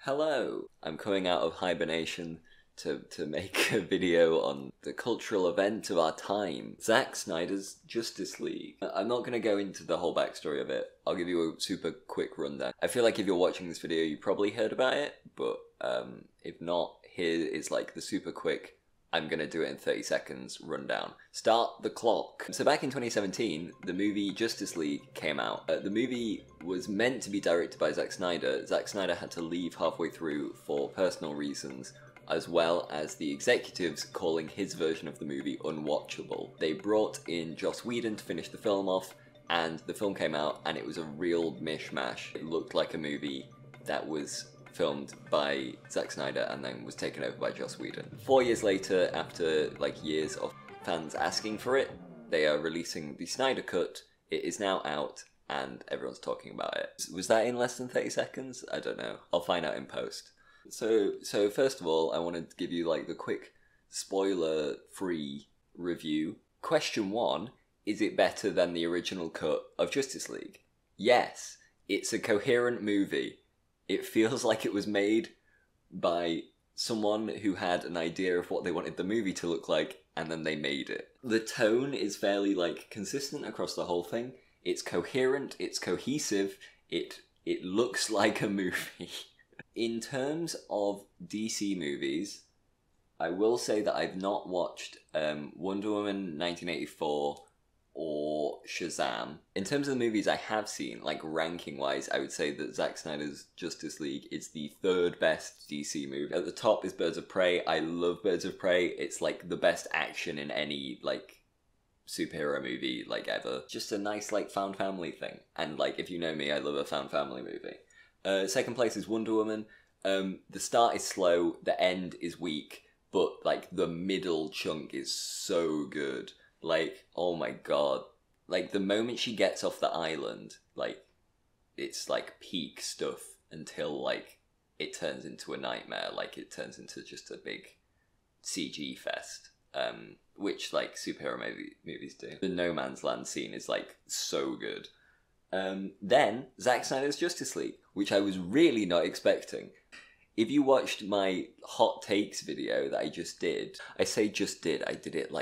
Hello! I'm coming out of hibernation to make a video on the cultural event of our time, Zack Snyder's Justice League. I'm not going to go into the whole backstory of it. I'll give you a super quick rundown. I feel like if you're watching this video, you probably heard about it, but if not, here is like the super quick, I'm going to do it in 30 seconds rundown. Start the clock. So back in 2017, the movie Justice League came out. The movie was meant to be directed by Zack Snyder. Zack Snyder had to leave halfway through for personal reasons, as well as the executives calling his version of the movie unwatchable. They brought in Joss Whedon to finish the film off, and the film came out, and it was a real mishmash. It looked like a movie that was filmed by Zack Snyder and then was taken over by Joss Whedon. 4 years later, after years of fans asking for it, they are releasing the Snyder Cut. It is now out and everyone's talking about it. Was that in less than 30 seconds? I don't know. I'll find out in post. So first of all, I want to give you the quick spoiler-free review. Question 1, is it better than the original cut of Justice League? Yes, it's a coherent movie. It feels like it was made by someone who had an idea of what they wanted the movie to look like, and then they made it. The tone is fairly consistent across the whole thing. It's coherent, it's cohesive, it looks like a movie. In terms of DC movies, I will say that I've not watched Wonder Woman 1984 or Shazam. In terms of the movies I have seen, ranking-wise, I would say that Zack Snyder's Justice League is the third best DC movie. At the top is Birds of Prey. I love Birds of Prey. It's the best action in any superhero movie ever. Just a nice found family thing. And if you know me, I love a found family movie. Second place is Wonder Woman. The start is slow, the end is weak, but the middle chunk is so good. Oh my god. The moment she gets off the island, it's peak stuff until it turns into a nightmare. It turns into just a big CG fest. Which superhero movies do. The No Man's Land scene is so good. Then Zack Snyder's Justice League, which I was really not expecting. If you watched my hot takes video that I just did, I say just did, I did it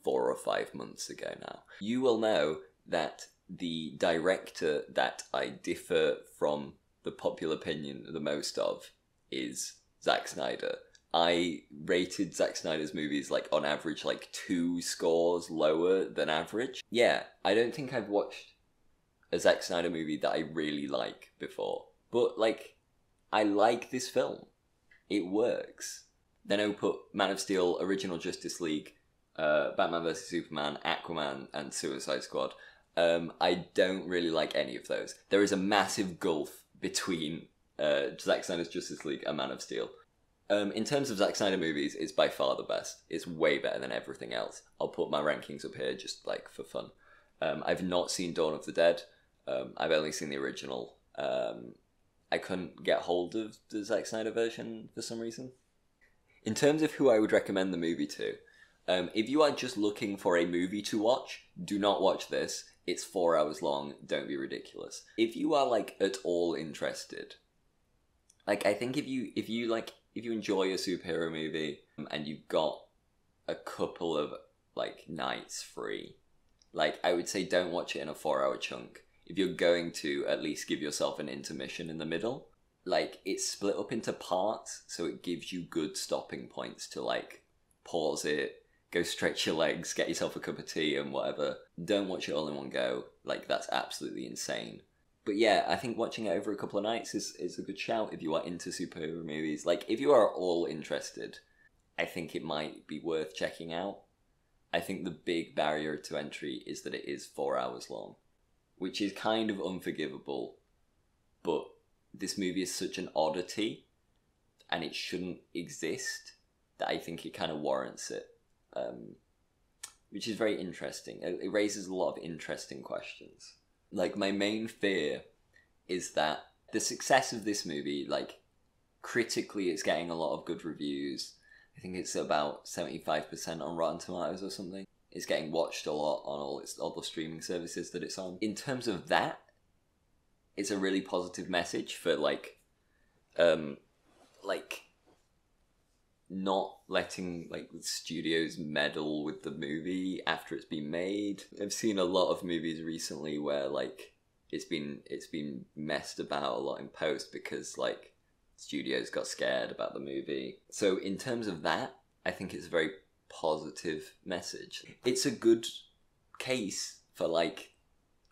4 or 5 months ago now, you will know that the director that I differ from the popular opinion the most of is Zack Snyder. I rated Zack Snyder's movies on average 2 scores lower than average. Yeah, I don't think I've watched a Zack Snyder movie that I really like before. But I like this film. It works. Then I would put Man of Steel, Original Justice League, Batman vs Superman, Aquaman, and Suicide Squad. I don't really like any of those. There is a massive gulf between Zack Snyder's Justice League and Man of Steel. In terms of Zack Snyder movies, it's by far the best. It's way better than everything else. I'll put my rankings up here just for fun. I've not seen Dawn of the Dead. I've only seen the original. I couldn't get hold of the Zack Snyder version for some reason. In terms of who I would recommend the movie to, if you are just looking for a movie to watch, do not watch this. It's 4 hours long. Don't be ridiculous. If you are at all interested, I think if you enjoy a superhero movie and you've got a couple of nights free, I would say don't watch it in a 4-hour chunk. If you're going to, at least give yourself an intermission in the middle. It's split up into parts, so it gives you good stopping points to pause it, go stretch your legs, get yourself a cup of tea and whatever. Don't watch it all in one go. That's absolutely insane. But yeah, I think watching it over a couple of nights is a good shout if you are into superhero movies. If you are all interested, I think it might be worth checking out. I think the big barrier to entry is that it is 4 hours long, which is kind of unforgivable, but this movie is such an oddity, and it shouldn't exist, that I think it kind of warrants it, which is very interesting. It raises a lot of interesting questions. My main fear is that the success of this movie, critically it's getting a lot of good reviews. I think it's about 75% on Rotten Tomatoes or something. It's getting watched a lot on all the streaming services that it's on. In terms of that, it's a really positive message for like not letting like studios meddle with the movie after it's been made. I've seen a lot of movies recently where like it's been messed about a lot in post because like studios got scared about the movie. So in terms of that, I think it's a very positive message. It's a good case for like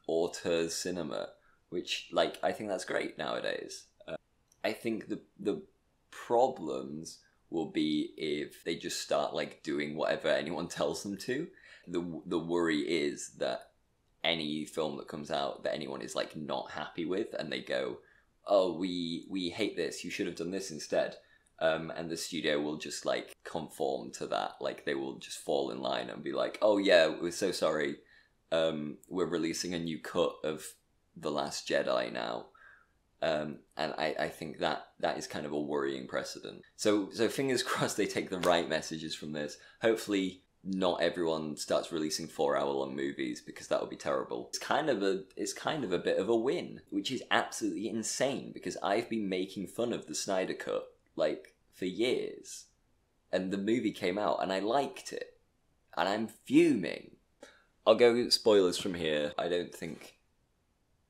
auteur cinema, which like I think that's great nowadays. I think the problems will be if they just start like doing whatever anyone tells them to. The worry is that any film that comes out that anyone is like not happy with and they go, oh, we hate this, you should have done this instead. And the studio will just like conform to that. Like they will just fall in line and be like, oh yeah, we're so sorry. We're releasing a new cut of The Last Jedi now. And I think that is kind of a worrying precedent. So fingers crossed they take the right messages from this. Hopefully not everyone starts releasing 4-hour-long movies because that would be terrible. It's kind of a bit of a win, which is absolutely insane because I've been making fun of the Snyder Cut like for years, and the movie came out and I liked it, and I'm fuming. I'll go spoilers from here. I don't think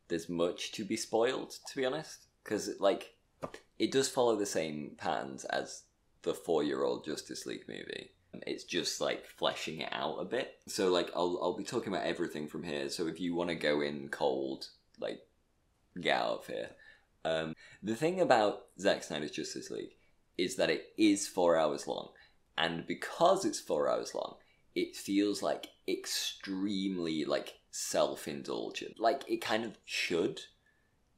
there's much to be spoiled, to be honest, because like it does follow the same patterns as the 4-year-old Justice League movie. It's just like fleshing it out a bit. So like I'll be talking about everything from here. So if you want to go in cold, like get out of here. The thing about Zack Snyder's Justice League is that it is 4 hours long, and because it's 4 hours long, it feels like extremely like self-indulgent. Like it kind of should.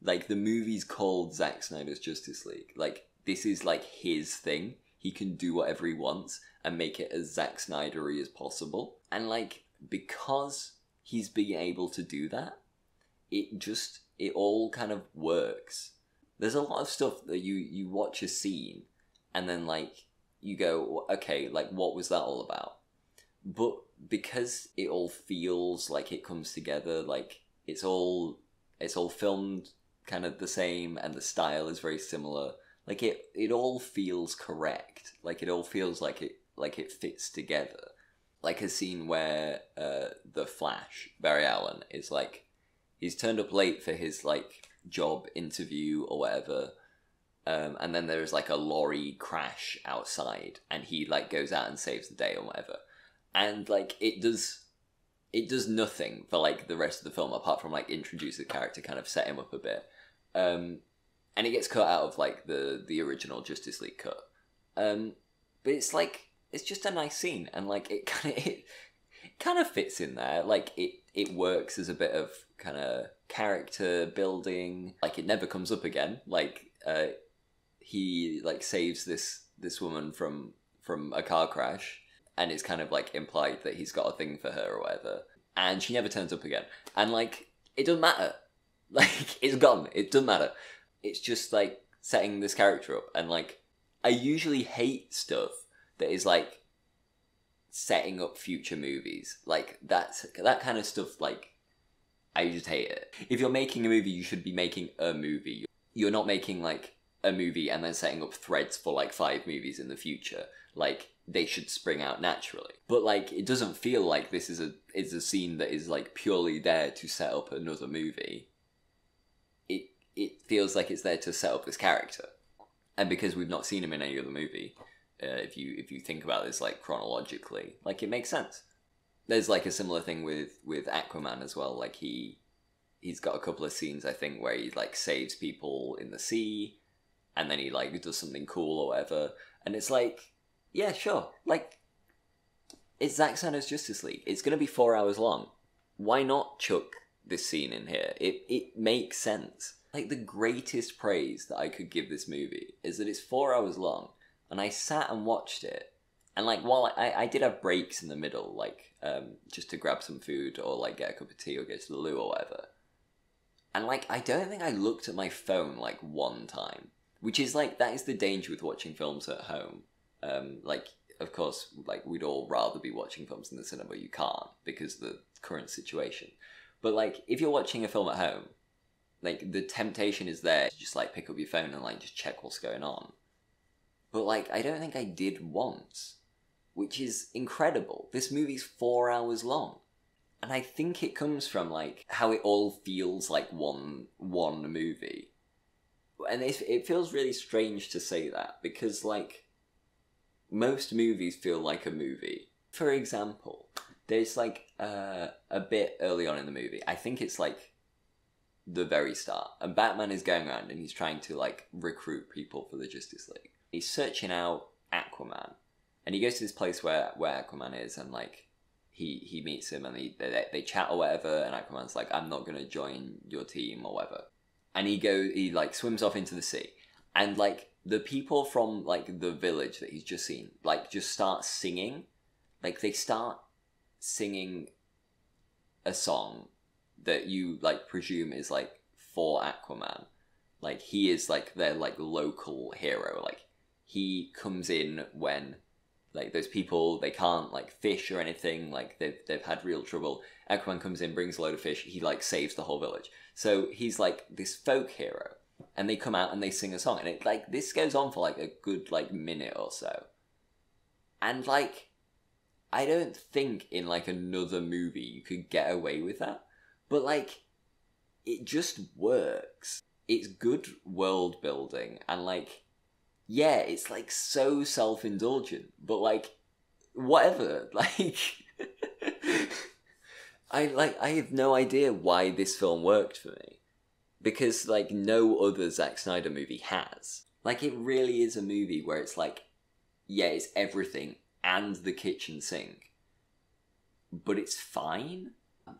Like the movie's called Zack Snyder's Justice League. Like this is like his thing. He can do whatever he wants and make it as Zack Snyder-y as possible. And like because he's being able to do that, it all kind of works. There's a lot of stuff that you watch a scene and then like you go, okay, like what was that all about? But because it all feels like it comes together, like it's all filmed kind of the same and the style is very similar. Like it all feels correct. Like it all feels like it fits together. Like a scene where the Flash, Barry Allen, is like he's turned up late for his like job interview or whatever. And then there's like a lorry crash outside and he like goes out and saves the day or whatever. And like it does nothing for like the rest of the film apart from like introduce the character, kind of set him up a bit. And it gets cut out of like the original Justice League cut. But it's like it's just a nice scene, and like it kind of fits in there. Like it works as a bit of kind of character building. Like it never comes up again. Like he like saves this woman from a car crash, and it's kind of like implied that he's got a thing for her or whatever, and she never turns up again. And like it doesn't matter. Like it's gone. It doesn't matter. It's just like setting this character up, and like I usually hate stuff that is like setting up future movies. Like that kind of stuff. Like I just hate it. If you're making a movie, you should be making a movie. You're not making like a movie and then setting up threads for like 5 movies in the future. Like they should spring out naturally. But like it doesn't feel like this is a scene that is like purely there to set up another movie. It feels like it's there to set up this character. And because we've not seen him in any other movie, if you think about this like chronologically, like it makes sense. There's like a similar thing with Aquaman as well. Like he's got a couple of scenes I think where he like saves people in the sea, and then he like does something cool or whatever. And it's like, yeah, sure. Like it's Zack Snyder's Justice League. It's gonna be 4 hours long. Why not chuck this scene in here? It makes sense. Like the greatest praise that I could give this movie is that it's 4 hours long, and I sat and watched it, and like while I did have breaks in the middle, like just to grab some food or like get a cup of tea or go to the loo or whatever, and like I don't think I looked at my phone like one time, which is like that is the danger with watching films at home. Like of course like we'd all rather be watching films in the cinema. You can't because of the current situation, but like if you're watching a film at home, Like, the temptation is there to just, like, pick up your phone and, like, just check what's going on. But, like, I don't think I did once, which is incredible. This movie's 4 hours long. And I think it comes from, like, how it all feels like one movie. And it feels really strange to say that, because, like, most movies feel like a movie. For example, there's, like, a bit early on in the movie. I think it's, like, the very start. And Batman is going around and he's trying to, like, recruit people for the Justice League. He's searching out Aquaman. And he goes to this place where Aquaman is, and, like, he meets him, and they chat or whatever, and Aquaman's like, I'm not going to join your team or whatever. And he like, swims off into the sea. And, like, the people from, like, the village that he's just seen, like, just start singing. Like, they start singing a song that you, like, presume is, like, for Aquaman. Like, he is, like, their, like, local hero. Like, he comes in when, like, those people, they can't, like, fish or anything. Like, they've had real trouble. Aquaman comes in, brings a load of fish. He, like, saves the whole village. So he's, like, this folk hero. And they come out and they sing a song. And it, like, this goes on for, like, a good, like, minute or so. And, like, I don't think in, like, another movie you could get away with that. But, like, it just works. It's good world building, and, like, yeah, it's, like, so self-indulgent, but, like, whatever, like, I have no idea why this film worked for me, because, like, no other Zack Snyder movie has. Like, it really is a movie where it's, like, yeah, it's everything and the kitchen sink, but it's fine.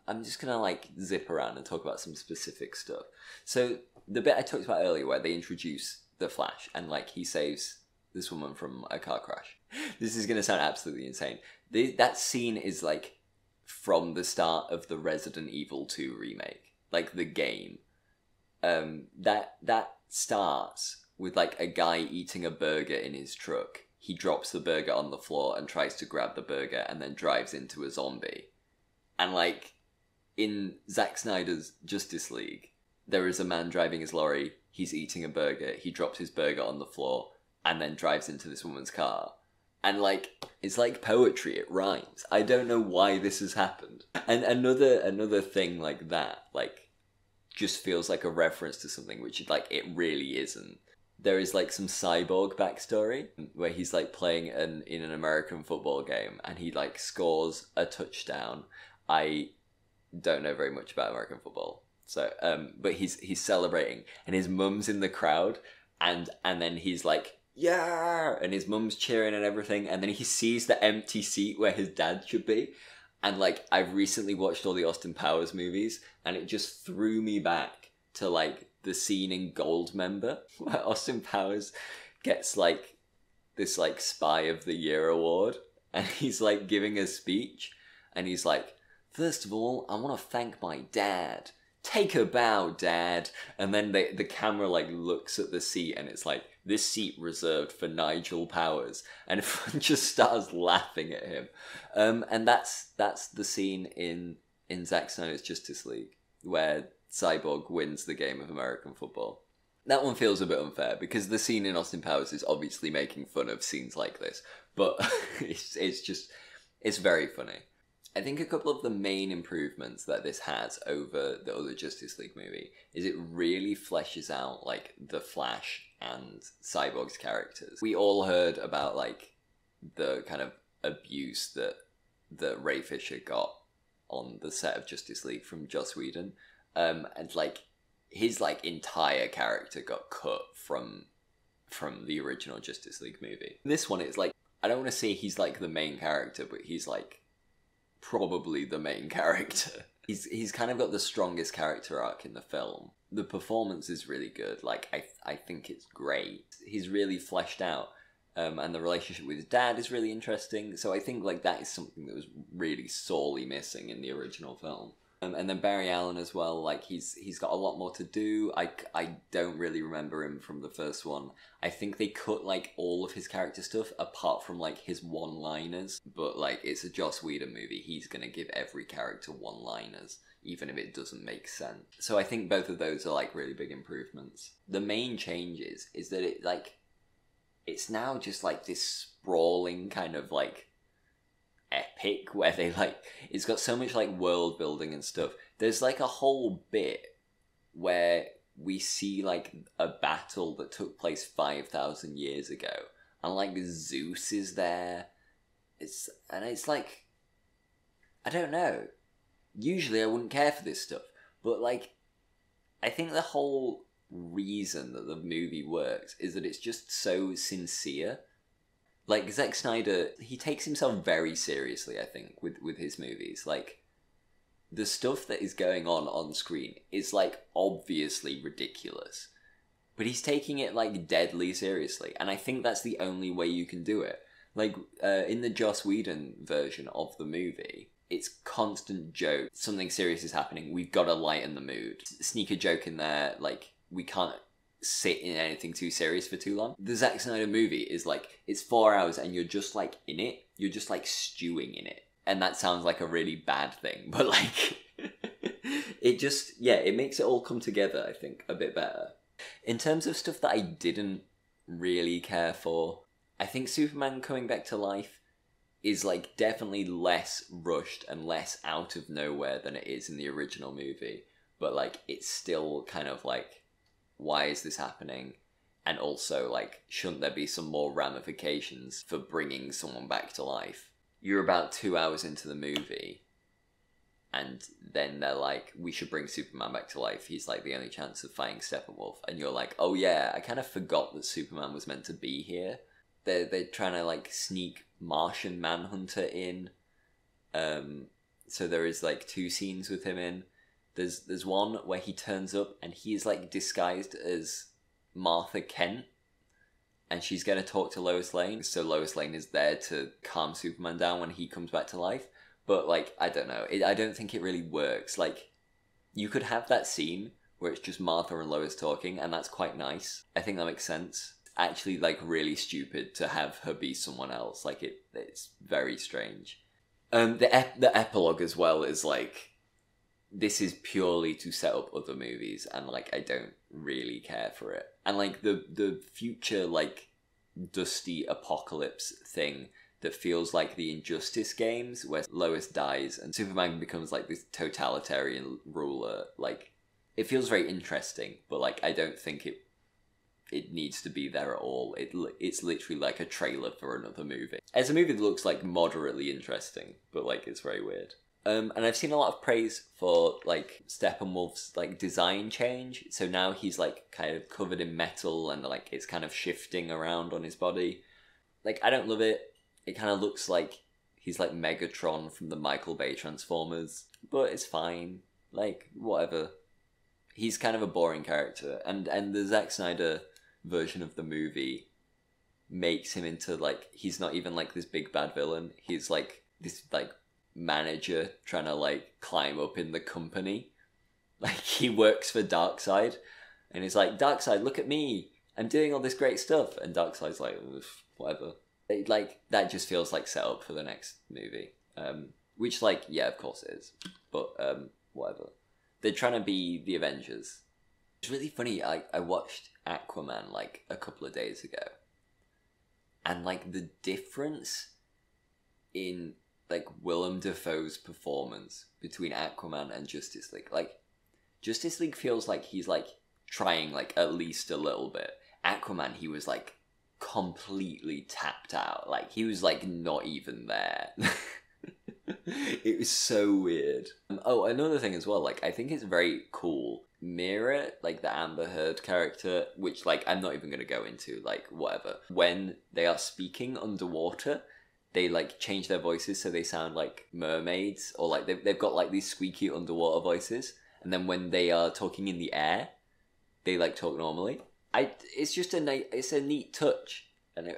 I'm just gonna, like, zip around and talk about some specific stuff. So, the bit I talked about earlier where they introduce the Flash and, like, he saves this woman from a car crash. This is gonna sound absolutely insane. That scene is, like, from the start of the Resident Evil 2 remake. Like, the game. That starts with, like, a guy eating a burger in his truck. He drops the burger on the floor and tries to grab the burger and then drives into a zombie. And, like, in Zack Snyder's Justice League, there is a man driving his lorry, he's eating a burger, he drops his burger on the floor, and then drives into this woman's car. And, like, it's like poetry, it rhymes. I don't know why this has happened. And another thing like that, like, just feels like a reference to something, which, like, it really isn't. There is, like, some Cyborg backstory, where he's, like, playing in an American football game, and he, like, scores a touchdown. I don't know very much about American football, so but he's celebrating, and his mum's in the crowd, and then he's like, yeah, and his mum's cheering and everything, and then he sees the empty seat where his dad should be, and, like, I've recently watched all the Austin Powers movies, and it just threw me back to, like, the scene in Goldmember where Austin Powers gets, like, this, like, Spy of the Year award, and he's, like, giving a speech, and he's like, first of all, I want to thank my dad. Take a bow, Dad. And then the camera, like, looks at the seat, and it's like, this seat reserved for Nigel Powers. And everyone just starts laughing at him. And that's the scene in Zack Snyder's Justice League, where Cyborg wins the game of American football. That one feels a bit unfair, because the scene in Austin Powers is obviously making fun of scenes like this. But it's very funny. I think a couple of the main improvements that this has over the other Justice League movie is it really fleshes out, like, the Flash and Cyborg's characters. We all heard about, like, the kind of abuse that Ray Fisher got on the set of Justice League from Joss Whedon. And, like, his, like, entire character got cut from the original Justice League movie. In this one, it's like, I don't want to say he's, like, the main character, but he's, like, probably the main character. He's kind of got the strongest character arc in the film. The performance is really good. Like, I think it's great. He's really fleshed out. And the relationship with his dad is really interesting. So I think, like, that is something that was really sorely missing in the original film. And then Barry Allen as well, like he's got a lot more to do. I don't really remember him from the first one. I think they cut like all of his character stuff apart from like his one-liners. But like it's a Joss Whedon movie, he's gonna give every character one-liners, even if it doesn't make sense. So I think both of those are like really big improvements. The main change is that it's now just like this sprawling kind of like epic where they like, it's got so much like world building and stuff. There's like a whole bit where we see like a battle that took place 5,000 years ago, and like Zeus is there. It's like, I don't know, usually I wouldn't care for this stuff, but like I think the whole reason that the movie works is that it's just so sincere. Like, Zack Snyder, he takes himself very seriously, I think, with his movies. Like, the stuff that is going on screen is, like, obviously ridiculous. But he's taking it, like, deadly seriously. And I think that's the only way you can do it. Like, in the Joss Whedon version of the movie, it's constant joke. Something serious is happening. We've got to lighten the mood. Sneak a joke in there. Like, we can't sit in anything too serious for too long. The Zack Snyder movie is like, it's 4 hours and you're just like in it. You're just like stewing in it. And that sounds like a really bad thing, but like, it just, yeah, it makes it all come together, I think, a bit better. In terms of stuff that I didn't really care for, I think Superman coming back to life is like definitely less rushed and less out of nowhere than it is in the original movie. But like, it's still kind of like, why is this happening? And also, like, shouldn't there be some more ramifications for bringing someone back to life? You're about 2 hours into the movie, and then they're like, we should bring Superman back to life. He's, like, the only chance of fighting Steppenwolf. And you're like, oh yeah, I kind of forgot that Superman was meant to be here. They're trying to, like, sneak Martian Manhunter in. So there is, like, 2 scenes with him in. There's one where he turns up and he's like disguised as Martha Kent, and she's going to talk to Lois Lane. So Lois Lane is there to calm Superman down when he comes back to life. But like, I don't know. I don't think it really works. Like, you could have that scene where it's just Martha and Lois talking, and that's quite nice. I think that makes sense. Actually, like, really stupid to have her be someone else. Like, it's very strange. The epilogue as well is like, this is purely to set up other movies, and like I don't really care for it. And like the future like dusty apocalypse thing that feels like the Injustice games where Lois dies and Superman becomes like this totalitarian ruler, like it feels very interesting, but like I don't think it needs to be there at all. It's literally like a trailer for another movie. It's a movie that looks like moderately interesting, but like it's very weird. And I've seen a lot of praise for, like, Steppenwolf's, like, design change. So now he's, like, kind of covered in metal and, like, it's kind of shifting around on his body. Like, I don't love it. It kind of looks like he's, like, Megatron from the Michael Bay Transformers. But it's fine. Like, whatever. He's kind of a boring character. And the Zack Snyder version of the movie makes him into, like, he's not even, like, this big bad villain. He's, like, this, like, manager trying to like climb up in the company. Like he works for Darkseid and he's like, Darkseid, look at me, I'm doing all this great stuff, and Darkseid's like, whatever. Like that just feels like set up for the next movie, which like, yeah, of course it is, but whatever. They're trying to be the Avengers. It's really funny. I watched Aquaman like a couple of days ago, and like the difference in like Willem Dafoe's performance between Aquaman and Justice League. Like, Justice League feels like he's like trying like at least a little bit. Aquaman, he was like completely tapped out. Like, he was like not even there. It was so weird. Oh, another thing as well, like I think it's very cool. Mira, like the Amber Heard character, which like I'm not even gonna go into, like whatever. When they are speaking underwater, they like change their voices so they sound like mermaids, or like they've got like these squeaky underwater voices, and then when they are talking in the air, they like talk normally. It's just it's a neat touch, and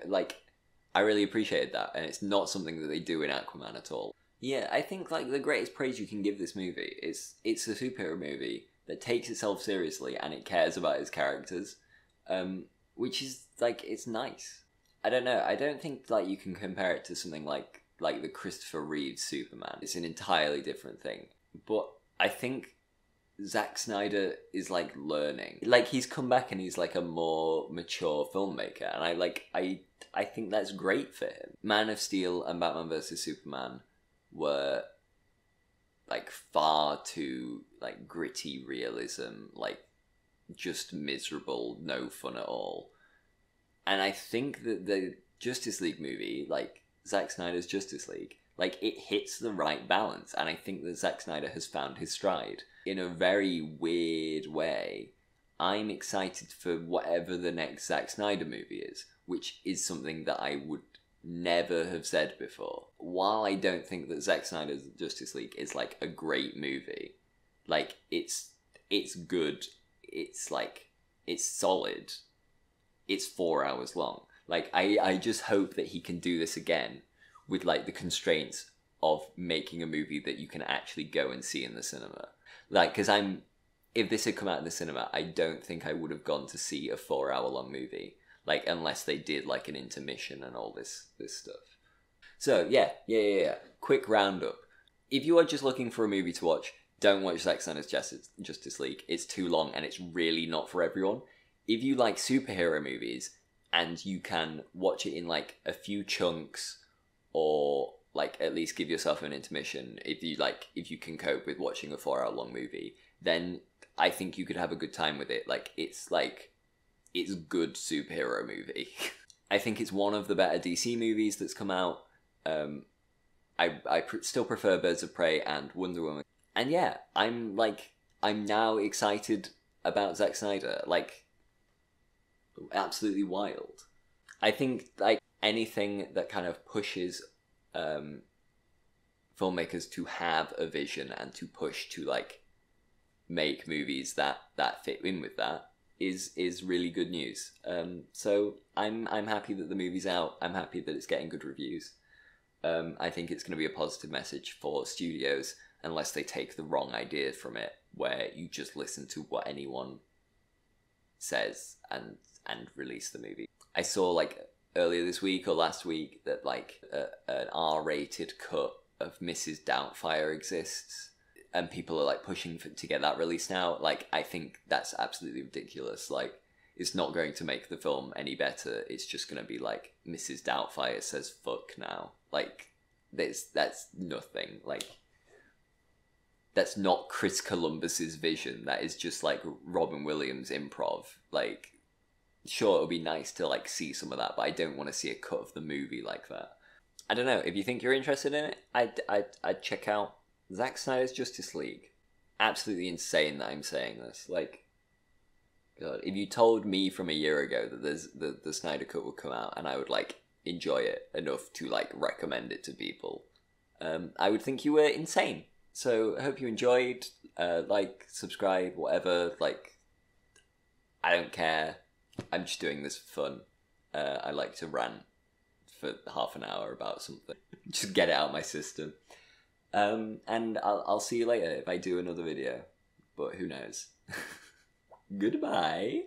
I really appreciated that, and it's not something that they do in Aquaman at all. Yeah, I think like the greatest praise you can give this movie is it's a superhero movie that takes itself seriously and it cares about its characters, which is like it's nice. I don't know. I don't think like you can compare it to something like the Christopher Reeve Superman. It's an entirely different thing. But I think Zack Snyder is like learning. Like he's come back and he's like a more mature filmmaker, and I think that's great for him. Man of Steel and Batman vs Superman were like far too like gritty realism, like just miserable, no fun at all. And I think that the Justice League movie, like Zack Snyder's Justice League, like it hits the right balance, and I think that Zack Snyder has found his stride in a very weird way. I'm excited for whatever the next Zack Snyder movie is, which is something that I would never have said before. While I don't think that Zack Snyder's Justice League is like a great movie, like it's good, it's like it's solid, it's 4 hours long. Like I just hope that he can do this again with like the constraints of making a movie that you can actually go and see in the cinema. Like, because if this had come out in the cinema, I don't think I would have gone to see a 4 hour long movie. Like, unless they did, like, an intermission and all this stuff. So, yeah. Quick roundup. If you are just looking for a movie to watch, don't watch Zack Snyder's Justice League. It's too long, and it's really not for everyone. If you like superhero movies, and you can watch it in, like, a few chunks, or, like, at least give yourself an intermission, if you can cope with watching a 4 hour long movie, then I think you could have a good time with it. It's good superhero movie. I think it's one of the better DC movies that's come out. I still prefer Birds of Prey and Wonder Woman. And yeah, I'm now excited about Zack Snyder. Like, absolutely wild. I think, like, anything that kind of pushes filmmakers to have a vision and to push to, like, make movies that fit in with that is really good news. So I'm happy that the movie's out. I'm happy that it's getting good reviews. I think it's going to be a positive message for studios, unless they take the wrong idea from it, where you just listen to what anyone says and release the movie. I saw, like, earlier this week or last week that, like, an R-rated cut of Mrs. Doubtfire exists, and people are, like, pushing to get that released now. Like, I think that's absolutely ridiculous. Like, it's not going to make the film any better. It's just going to be, like, Mrs. Doubtfire says fuck now. Like, that's nothing. Like, that's not Chris Columbus's vision. That is just, like, Robin Williams improv. Like, sure, it would be nice to, like, see some of that, but I don't want to see a cut of the movie like that. I don't know. If you think you're interested in it, I'd check out Zack Snyder's Justice League. Absolutely insane that I'm saying this. Like, God, if you told me from a year ago that the Snyder Cut would come out and I would, like, enjoy it enough to, like, recommend it to people, I would think you were insane. So I hope you enjoyed. Like, subscribe, whatever. Like, I don't care. I'm just doing this for fun. I like to rant for half an hour about something. Just get it out of my system. And I'll see you later if I do another video. But who knows? Goodbye.